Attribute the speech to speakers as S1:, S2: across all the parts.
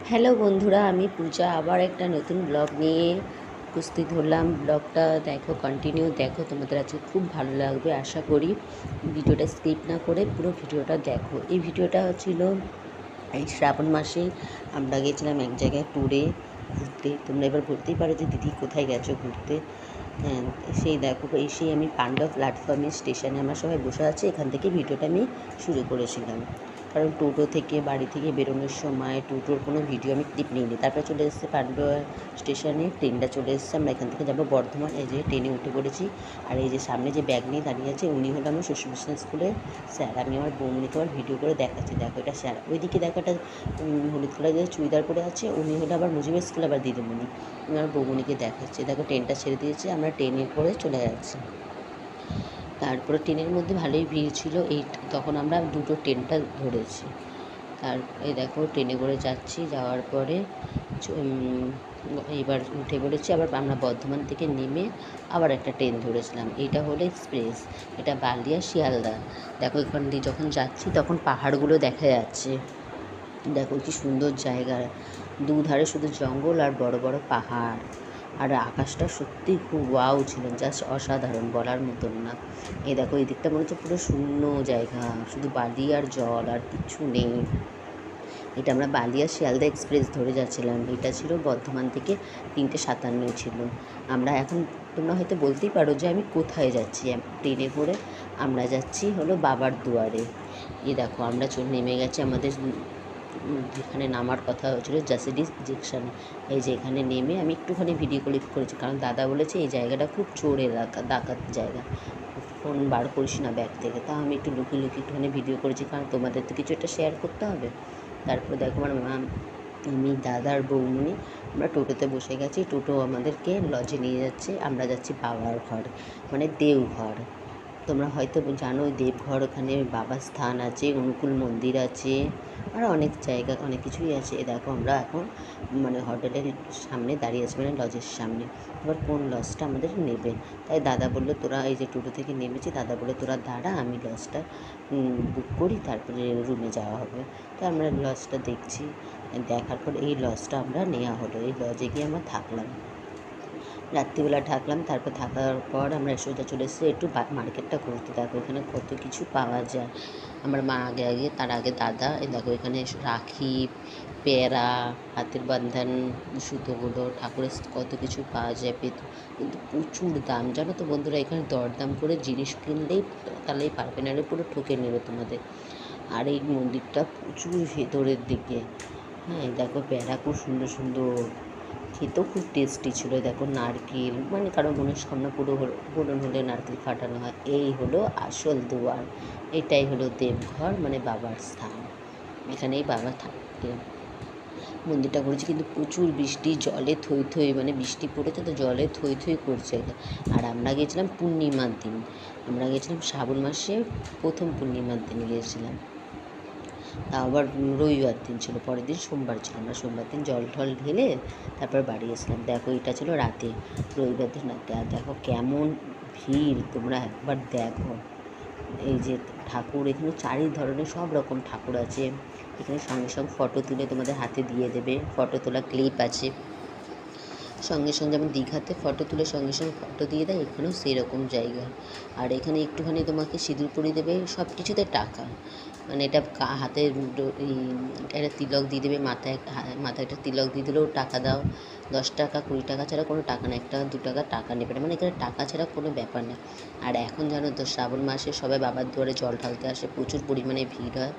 S1: Hello বন্ধুরা, আমি পূজা আবার একটা নতুন ব্লগ নিয়ে উপস্থিত হলাম। ব্লগটা দেখো, কন্টিনিউ দেখো, তোমাদের আজকে খুব ভালো লাগবে আশা করি। ভিডিওটা স্কিপ না করে পুরো ভিডিওটা দেখো। এই ভিডিওটা ছিল এই শ্রাবণ মাসেই আমরা গেছিলাম এক জায়গায় ট্যুরে ঘুরতে। তোমরা এবার বলতেই পারো যে দিদি কোথায় গেছো ঘুরতে। হ্যাঁ, সেই দেখো, এসেই আমি পান্ডা প্ল্যাটফর্মের স্টেশনে আমরা সবাই বসে আছি, এখান থেকে ভিডিওটা আমি শুরু করেছিলাম। কারণ টোটো থেকে বাড়ি থেকে বেরোনোর সময় টোটোর কোনো ভিডিও আমি ক্লিপ নিইনি। তারপরে চলে এসেছে পান্ডা স্টেশনে, ট্রেনটা চলে এসেছে। আমরা এখান থেকে যাবো বর্ধমান। এই যে ট্রেনে উঠে পড়েছি। আর এই যে সামনে যে ব্যাগ নিয়ে দাঁড়িয়ে আছে উনি হলো আমার সুস্মিতা স্কুলের স্যার। আমি আমার বৌমনিকে আবার ভিডিও করে দেখাচ্ছি, দেখো এটা স্যার। ওইদিকে দেখো একটা হলুদ কালারের চুড়িদার পরে আছে, উনি হলো আবার মুজিবের স্কুল আবার দিদিমণি। আমি আমার বৌমনিকে দেখাচ্ছি, দেখো ট্রেনটা ছেড়ে দিয়েছে, আমরা ট্রেনে করে চলে যাচ্ছি। তারপরে ট্রেনের মধ্যে ভালোই ভিড় ছিল। তখন আমরা দুটো ট্রেনটা ধরেছি। এই দেখো ট্রেনে করে যাচ্ছি, যাওয়ার পরে এবার উঠে পড়েছি। আবার আমরা বর্ধমান থেকে নেমে আবার একটা ট্রেন ধরেছিলাম। এইটা হলো এক্সপ্রেস, এটা বালিয়া শিয়ালদা। দেখো এখান দিয়ে যখন যাচ্ছি তখন পাহাড়গুলো দেখা যাচ্ছে। দেখো কি সুন্দর জায়গা, দুধারে শুধু জঙ্গল আর বড় বড় পাহাড়। আর আকাশটা সত্যি খুব ওয়াও ছিল, জাস্ট অসাধারণ, বলার মতন না। এই দেখো এই দিকটা মনে হচ্ছে পুরো শূন্য জায়গা, শুধু বালি আর জল, আর কিছু নেই। এটা আমরা বালিয়া শিয়ালদা এক্সপ্রেস ধরে যাচ্ছিলাম। এটা ছিল বর্ধমান থেকে 3:57 ছিল। আমরা এখন, তোমরা হয়তো বলতেই পারো যে আমি কোথায় যাচ্ছি। ট্রেনে করে আমরা যাচ্ছি হলো বাবার দুয়ারে। এই দেখো আমরা নেমে গেছি আমাদের যেখানে নামার কথা হয়েছিল, জাসিডিস জেকশানে। এই যে এখানে নেমে আমি একটুখানি ভিডিও ক্লিপ করেছি, কারণ দাদা বলেছে এই জায়গাটা খুব চোর এলাকা, ডাকাত জায়গা, ফোন বার করিস না ব্যাগ থেকে। তা আমি একটু লুকিয়ে লুকিয়ে একটুখানি ভিডিও করেছি, কারণ তোমাদের তো কিছু একটা শেয়ার করতে হবে। তারপরে দেখো আমার মা, আমি, দাদার বৌমনি আমরা টোটোতে বসে গেছি। টোটো আমাদেরকে লজে নিয়ে যাচ্ছে। আমরা যাচ্ছি বাবার ঘর, মানে দেওঘর। তোমরা হয়তো জানো দেবঘর, ওখানে বাবার স্থান আছে, অনুকূল মন্দির আছে, আর অনেক জায়গা, অনেক কিছুই আছে। দেখো আমরা এখন মানে হোটেলের সামনে দাঁড়িয়ে আছি, মানে লজের সামনে। এবার কোন লজটা আমাদের নেবে, তাই দাদা বললো তোরা, এই যে টোটো থেকে নেমেছি, দাদা বললো তোরা দাঁড়া, আমি লজটা বুক করি, তারপরে রুমে যাওয়া হবে। তো আমরা লজটা দেখছি, দেখার পর এই লজটা আমরা নেওয়া হলো। এই লজে গিয়ে আমরা থাকলাম, রাত্রিবেলা থাকলাম। তারপর থাকার পর আমরা সোজা চলে এসেছি একটু মার্কেটটা ঘুরতে। দেখো এখানে কত কিছু পাওয়া যায়। আমার মা আগে আগে, তার আগে দাদা। এই দেখো এখানে রাখি, পেয়ারা, হাতের বান্ধন, সুতোগুলো, ঠাকুরের কত কিছু পাওয়া যায় পেত। কিন্তু প্রচুর দাম, জানো তো বন্ধুরা, এখানে দরদাম করে জিনিস কিনলেই তাহলেই পারবে, নাহলে পুরো ঠকে নেবে তোমাদের। আর এই মন্দিরটা প্রচুর ভেতরের দিকে। হ্যাঁ দেখো পেয়ারা খুব সুন্দর সুন্দর, খেতেও খুব টেস্টি ছিল। দেখো নারকেল, মানে কারো মনস্কামনা পূরণ হলে নারকেল ফাটানো হয়। এই হলো আসল দুয়ার, এটাই হলো দেবঘর, মানে বাবার স্থান। এখানেই বাবা থাকে। মন্দিরটা করেছে, কিন্তু প্রচুর বৃষ্টি, জলে থই থই, মানে বৃষ্টি পড়েছে তো জলে থই থই করছে। আর আমরা গিয়েছিলাম পূর্ণিমার দিন, আমরা গিয়েছিলাম শ্রাবণ মাসে প্রথম পূর্ণিমার দিন গিয়েছিলাম। তা আবার রবিবার দিন ছিল, পরের দিন সোমবার ছিল। আমরা সোমবার দিন জল ঠল ঢেলে তারপর বাড়ি এসলাম। দেখো এটা ছিল রাতে, রবিবার দিন রাতে। আর দেখো কেমন ভিড়, তোমরা একবার দেখো। এই যে ঠাকুর, এখানে চারি ধরনের সব রকম ঠাকুর আছে। এখানে সঙ্গে সঙ্গে ফটো তুলে তোমাদের হাতে দিয়ে দেবে, ফটো তোলা ক্লিপ আছে সঙ্গে সঙ্গে। যেমন দীঘাতে ফটো তুলে সঙ্গে সঙ্গে ফটো দিয়ে দেয়, এখানেও সেই রকম জায়গা। আর এখানে একটুখানি তোমাকে সিঁদুর পরিয়ে দেবে, সব কিছুতে টাকা। মানে এটা হাতে একটা তিলক দিয়ে দেবে, মাথায় একটা তিলক দিয়ে দিলেও টাকা দাও। 10 টাকা 20 টাকা ছাড়া কোনো টাকা না, 1 টাকা 2 টাকা টাকা নেবে না, মানে এখানে টাকা ছাড়া কোনো ব্যাপার না। আর এখন জানো তো শ্রাবণ মাসে সবাই বাবার দুয়ারে জল ঢালতে আসে, প্রচুর পরিমাণে ভিড় হয়।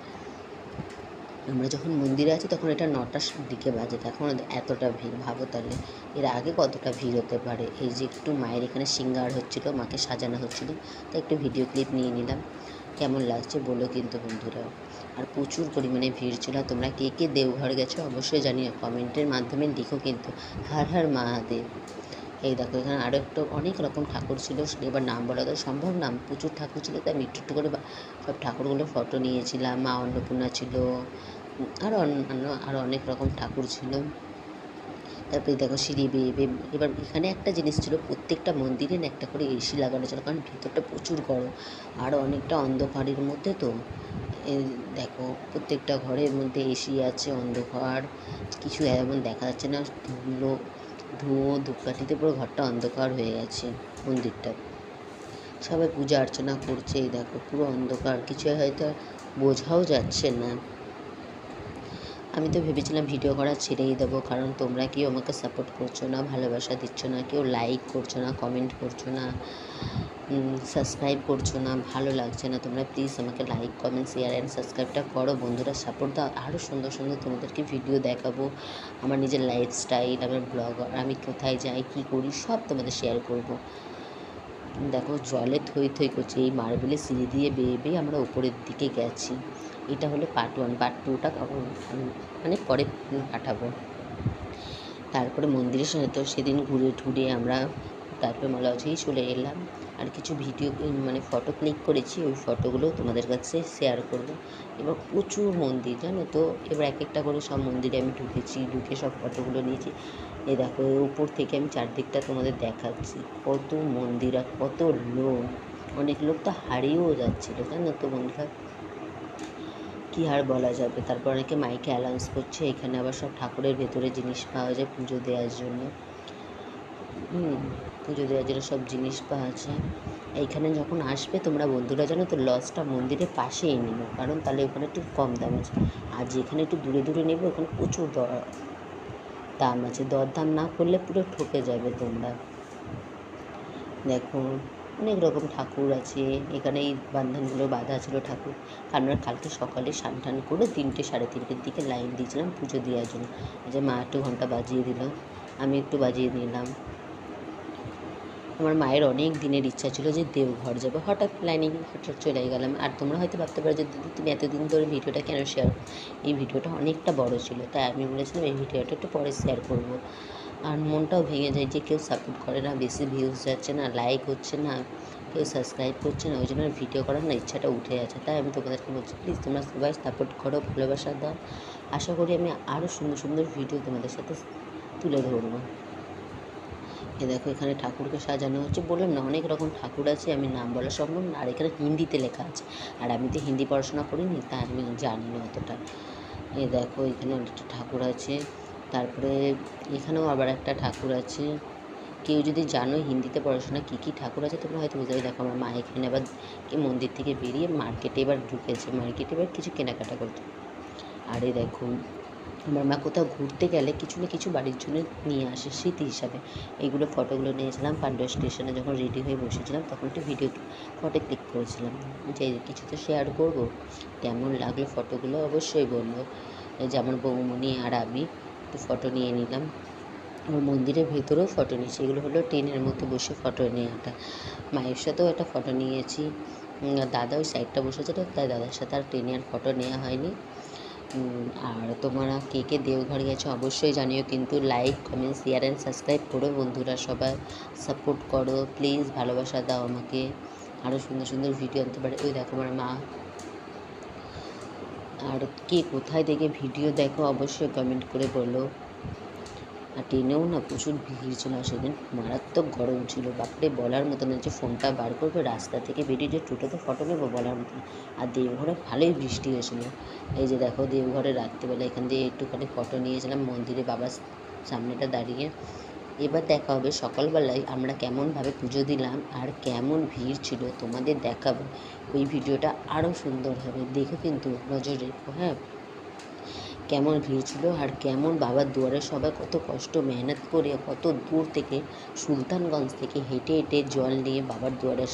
S1: আমরা যখন মন্দিরে আছি তখন এটা 9টার দিকে বাজে, তখন এতটা ভিড়, ভাবো তাহলে এর আগে কতটা ভিড় হতে পারে। এই যে একটু মায়ের এখানে সিঙ্গার হচ্ছিলো, মাকে সাজানো হচ্ছিলো, তাই একটু ভিডিও ক্লিপ নিয়ে নিলাম। কেমন লাগছে বলো কিন্তু বন্ধুরা। আর প্রচুর পরিমাণে ভিড় ছিল। তোমরা কে কে দেওঘর গেছো অবশ্যই জানিও, কমেন্টের মাধ্যমে লিখো কিন্তু। হর হর মহাদেব। এই দেখো এখানে আরও একটু অনেক রকম ঠাকুর ছিল, এবার নাম বলা তো সম্ভব না, প্রচুর ঠাকুর ছিল, তাই আমি একটু একটু করে সব ঠাকুরগুলো ফটো নিয়েছিলাম। মা অন্নপূর্ণা ছিল, আরও অন্যান্য আরও অনেক রকম ঠাকুর ছিল। তারপরে দেখো সিঁড়ি বেয়ে বেয়ে, এবার এখানে একটা জিনিস ছিল, প্রত্যেকটা মন্দিরে না একটা করে এসি লাগানো ছিল, কারণ ভিতরটা প্রচুর গরম আর অনেকটা অন্ধকারের মধ্যে তো। এই দেখো প্রত্যেকটা ঘরের মধ্যে এসি আছে, অন্ধকার, কিছু এমন দেখা যাচ্ছে না, ধুয়ো ধূপকাঠিতে পুরো ঘরটা অন্ধকার হয়ে গেছে। মন্দিরটা সবাই পূজা অর্চনা করছে, এই দেখো পুরো অন্ধকার, কিছু হয়তো বোঝাও যাচ্ছে না। আমি তো ভেবেছিলাম ভিডিও করা ছেড়েই দেবো, কারণ তোমরা কেউ আমাকে সাপোর্ট করছো না, ভালোবাসা দিচ্ছ না, কেউ লাইক করছো না, কমেন্ট করছো না, সাবস্ক্রাইব করছো না, ভালো লাগছে না। তোমরা প্লিজ আমাকে লাইক, কমেন্ট, শেয়ার অ্যান্ড সাবস্ক্রাইবটা করো বন্ধুরা, সাপোর্ট দাও। আরও সুন্দর সুন্দর তোমাদেরকে ভিডিও দেখাবো, আমার নিজের লাইফস্টাইল, আমার ব্লগ, আমি কোথায় যাই, কী করি, সব তোমাদের শেয়ার করব। দেখো জলে থই থই করছে, এই মার্বেলের সিঁড়ি দিয়ে বেয়ে বেয়ে আমরা উপরের দিকে গেছি। এটা হলো পার্ট 1, পার্ট 2টা মানে পরে পাঠাবো। তারপরে মন্দিরের সাথে তো সেদিন ঘুরে ঠুরে আমরা তারপরে মলাজেই চলে এলাম। আর কিছু ভিডিও মানে ফটো ক্লিক করেছি, ওই ফটোগুলো তোমাদের কাছে শেয়ার করব। এবার প্রচুর মন্দির জানো তো, এবার এক একটা করে সব মন্দিরে আমি ঢুকে সব ফটোগুলো নিয়েছি। এই দেখো উপর থেকে আমি চারদিকটা তোমাদের দেখাচ্ছি, কত মন্দির আর কত লোক, অনেক লোক তো হারিয়েও যাচ্ছিলো জানো তো বন্ধুরা, কী আর বলা যাবে। তারপর অনেকে মাইকে অ্যানাউন্স করছে, এখানে আবার সব ঠাকুরের ভেতরে জিনিস পাওয়া যায় পুজো দেওয়ার জন্য। পুজো দেওয়ার জন্য সব জিনিস পাওয়া যায়। এইখানে যখন আসবে তোমরা বন্ধুরা জানো তো, লজটা মন্দিরের পাশেই নেবো, কারণ তাহলে ওখানে একটু কম দাম আছে। আর যেখানে একটু দূরে দূরে নেবো ওখানে প্রচুর দাম আছে, দরদাম না করলে পুরো ঠকে যাবে তোমরা। দেখো অনেক রকম ঠাকুর আছে এখানে, এই বান্ধনগুলো বাঁধা ছিল ঠাকুর। কারণ কালকে সকালে স্নান টান করে 3টে সাড়ে 3টের দিকে লাইন দিয়েছিলাম পুজো দেওয়ার জন্য। যে মা একটু ঘন্টা বাজিয়ে দিল, আমি একটু বাজিয়ে নিলাম। আমার মায়ের অনেক দিনের ইচ্ছা ছিল যে দেওঘর যাবে, হঠাৎ প্ল্যানিং হঠাৎ চলে গেলাম। আর তোমরা হয়তো ভাবতে পারো যে দিদি তুমি এতদিন ধরে ভিডিওটা কেন শেয়ার, এই ভিডিওটা অনেকটা বড় ছিল, তাই আমি বলেছিলাম এই ভিডিওটা একটু পরে শেয়ার করব। আর মনটাও ভেঙে যায় যে কেউ সাপোর্ট করে না, বেশি ভিউজ যাচ্ছে না, লাইক হচ্ছে না, কেউ সাবস্ক্রাইব করছে না, ওই জন্য ভিডিও করার না ইচ্ছাটা উঠে যাচ্ছে। তাই আমি তোমাদেরকে বলছি প্লিজ তোমরা সবাই সাপোর্ট করো, ভালোবাসা দাও। আশা করি আমি আরও সুন্দর সুন্দর ভিডিও তোমাদের সাথে তুলে ধরবো। এ দেখো এখানে ঠাকুরকে সাজানো হচ্ছে, বললাম না অনেক রকম ঠাকুর আছে, আমি নাম বলা সম্ভব না। আর এখানে হিন্দিতে লেখা আছে, আর আমি তো হিন্দি পড়াশোনা করিনি, তাই আমি জানি না অতটা। এ দেখো এখানে একটা ঠাকুর আছে, তারপরে এখানেও আবার একটা ঠাকুর আছে। কেউ যদি জানো হিন্দিতে পড়াশোনা কী কী ঠাকুর আছে তোমরা হয়তো বুঝতে। দেখো আমার মা এখানে আবার মন্দির থেকে বেরিয়ে মার্কেটে এবার ঢুকেছে, মার্কেটে এবার কিছু কেনাকাটা করতে। আর এই দেখো আমার মা কোথাও ঘুরতে গেলে কিছু না কিছু বাড়ির জন্য নিয়ে আসে স্মৃতি হিসাবে। এইগুলো ফটোগুলো নিয়েছিলাম পান্ডুয়া স্টেশনে, যখন রেডি হয়ে বসেছিলাম তখন একটু ফটো ক্লিক করেছিলাম, যে কিছু তো শেয়ার করবো। কেমন লাগলো ফটোগুলো অবশ্যই বলবো। যেমন বৌমণি আর আমি একটু ফটো নিয়ে নিলাম। ওর মন্দিরের ভেতরেও ফটো নিয়েছি, এগুলো হলো ট্রেনের মধ্যে বসে ফটো নেওয়াটা। মায়ের সাথেও একটা ফটো নিয়েছি, দাদা ওই সাইডটা বসেছিল, তাই দাদার সাথে আর ট্রেনে আর ফটো নেওয়া হয়নি। আর তোমরা কে কে দেওঘর গেছো অবশ্যই জানিও, কিন্তু like, comment, share and subscribe করো বন্ধুরা, সবাই সাপোর্ট করো প্লিজ, ভালোবাসা দাও আমাকে, আরও সুন্দর সুন্দর ভিডিও আনতে পারে। ওই দেখো আমার মা। আর কে কোথায় দেখে ভিডিও দেখো অবশ্যই কমেন্ট করে বলো। আর ট্রেনেও না প্রচুর ভিড় ছিল, সেদিন মারাত্মক গরম ছিল, বাপরে বলার মতো না, যে ফোনটা বার করবে রাস্তা থেকে বেরিয়ে যে টোটোতে ফটো নেবো বলার মতো। আর দেওঘরে ভালোই বৃষ্টি হয়েছিলো। এই যে দেখো দেওঘরে রাত্রিবেলা এখান দিয়ে একটুখানি ফটো নিয়েছিলাম মন্দিরে বাবার সামনেটা দাঁড়িয়ে। এবার দেখা হবে সকালবেলায় আমরা কেমনভাবে পুজো দিলাম আর কেমন ভিড় ছিল তোমাদের দেখাবো। ওই ভিডিওটা আরও সুন্দর হবে, দেখো কিন্তু নজর রেখো। হ্যাঁ, কেমন ভিড় ছিল আর কেমন বাবার দুয়ারে সবাই কত কষ্ট মেহনত করে কত দূর থেকে সুলতানগঞ্জ থেকে হেঁটে হেঁটে জল নিয়ে বাবার দুয়ারে